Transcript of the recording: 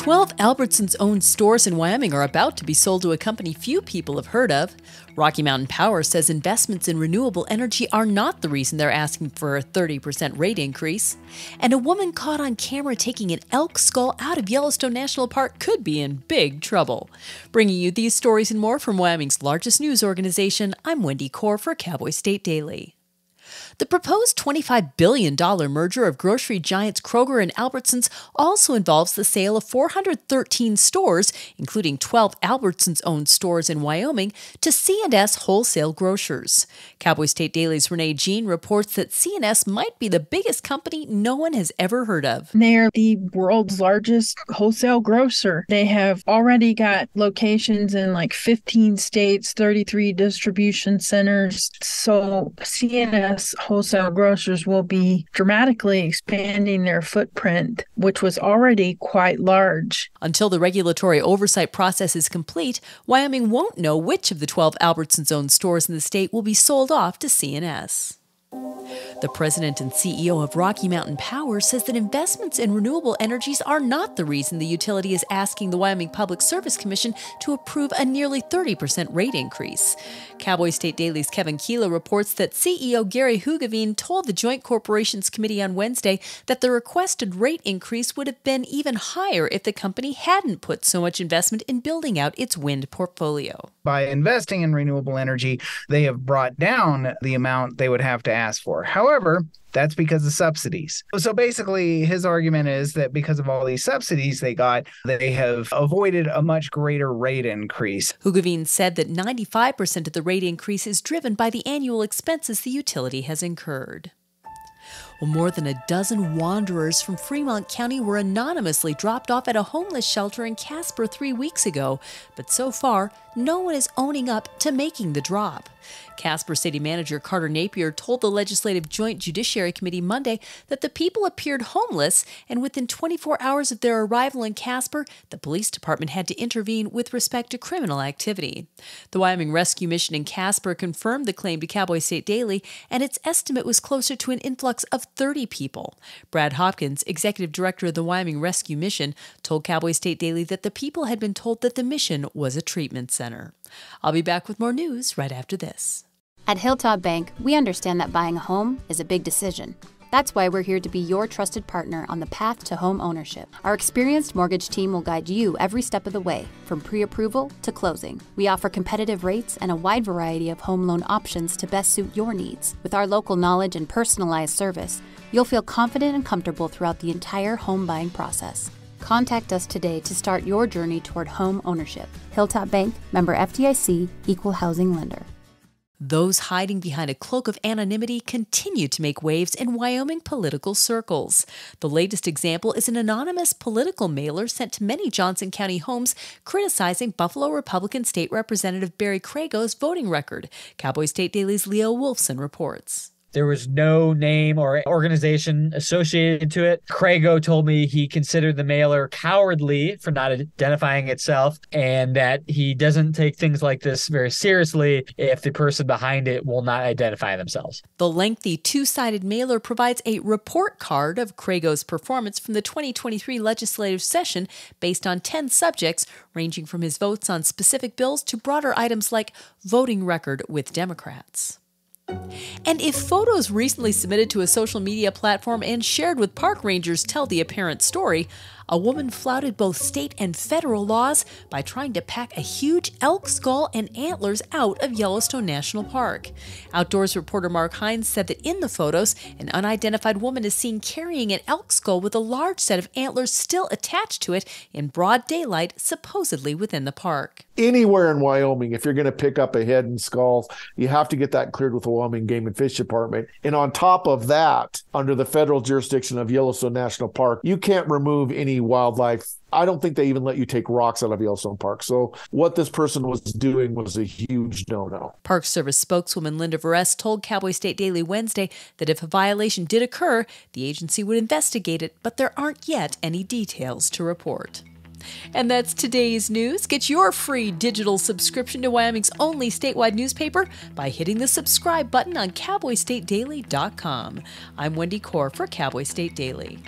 12 Albertsons-owned stores in Wyoming are about to be sold to a company few people have heard of. Rocky Mountain Power says investments in renewable energy are not the reason they're asking for a 30% rate increase. And a woman caught on camera taking an elk skull out of Yellowstone National Park could be in big trouble. Bringing you these stories and more from Wyoming's largest news organization, I'm Wendy Corr for Cowboy State Daily. The proposed $25 billion merger of grocery giants Kroger and Albertsons also involves the sale of 413 stores, including 12 Albertsons-owned stores in Wyoming, to C&S Wholesale Grocers. Cowboy State Daily's Renee Jean reports that C&S might be the biggest company no one has ever heard of. They're the world's largest wholesale grocer. They have already got locations in like 15 states, 33 distribution centers. So C&S Wholesale Grocers will be dramatically expanding their footprint, which was already quite large. Until the regulatory oversight process is complete, Wyoming won't know which of the 12 Albertsons-owned stores in the state will be sold off to C&S. The president and CEO of Rocky Mountain Power says that investments in renewable energies are not the reason the utility is asking the Wyoming Public Service Commission to approve a nearly 30% rate increase. Cowboy State Daily's Kevin Keela reports that CEO Gary Hugavine told the Joint Corporations Committee on Wednesday that the requested rate increase would have been even higher if the company hadn't put so much investment in building out its wind portfolio. By investing in renewable energy, they have brought down the amount they would have to ask for. However, that's because of subsidies. So basically, his argument is that because of all these subsidies they got, they have avoided a much greater rate increase. Hugavine said that 95% of the rate increase is driven by the annual expenses the utility has incurred. Well, more than a dozen wanderers from Fremont County were anonymously dropped off at a homeless shelter in Casper 3 weeks ago, but so far, no one is owning up to making the drop. Casper City Manager Carter Napier told the Legislative Joint Judiciary Committee Monday that the people appeared homeless, and within 24 hours of their arrival in Casper, the police department had to intervene with respect to criminal activity. The Wyoming Rescue Mission in Casper confirmed the claim to Cowboy State Daily, and its estimate was closer to an influx of 30 people. Brad Hopkins, executive director of the Wyoming Rescue Mission, told Cowboy State Daily that the people had been told that the mission was a treatment center. I'll be back with more news right after this. At Hilltop Bank, we understand that buying a home is a big decision. That's why we're here to be your trusted partner on the path to home ownership. Our experienced mortgage team will guide you every step of the way, from pre-approval to closing. We offer competitive rates and a wide variety of home loan options to best suit your needs. With our local knowledge and personalized service, you'll feel confident and comfortable throughout the entire home buying process. Contact us today to start your journey toward home ownership. Hilltop Bank, member FDIC, equal housing lender. Those hiding behind a cloak of anonymity continue to make waves in Wyoming political circles. The latest example is an anonymous political mailer sent to many Johnson County homes criticizing Buffalo Republican State Representative Barry Crago's voting record. Cowboy State Daily's Leo Wolfson reports. There was no name or organization associated to it. Crago told me he considered the mailer cowardly for not identifying itself, and that he doesn't take things like this very seriously if the person behind it will not identify themselves. The lengthy two-sided mailer provides a report card of Crago's performance from the 2023 legislative session based on 10 subjects, ranging from his votes on specific bills to broader items like voting record with Democrats. And if photos recently submitted to a social media platform and shared with park rangers tell the apparent story, a woman flouted both state and federal laws by trying to pack a huge elk skull and antlers out of Yellowstone National Park. Outdoors reporter Mark Hines said that in the photos, an unidentified woman is seen carrying an elk skull with a large set of antlers still attached to it in broad daylight, supposedly within the park. Anywhere in Wyoming, if you're going to pick up a head and skulls, you have to get that cleared with the Wyoming Game and Fish Department. And on top of that, under the federal jurisdiction of Yellowstone National Park, you can't remove any wildlife. I don't think they even let you take rocks out of Yellowstone Park. So what this person was doing was a huge no-no. Park Service spokeswoman Linda Varese told Cowboy State Daily Wednesday that if a violation did occur, the agency would investigate it, but there aren't yet any details to report. And that's today's news. Get your free digital subscription to Wyoming's only statewide newspaper by hitting the subscribe button on CowboyStateDaily.com. I'm Wendy Corr for Cowboy State Daily.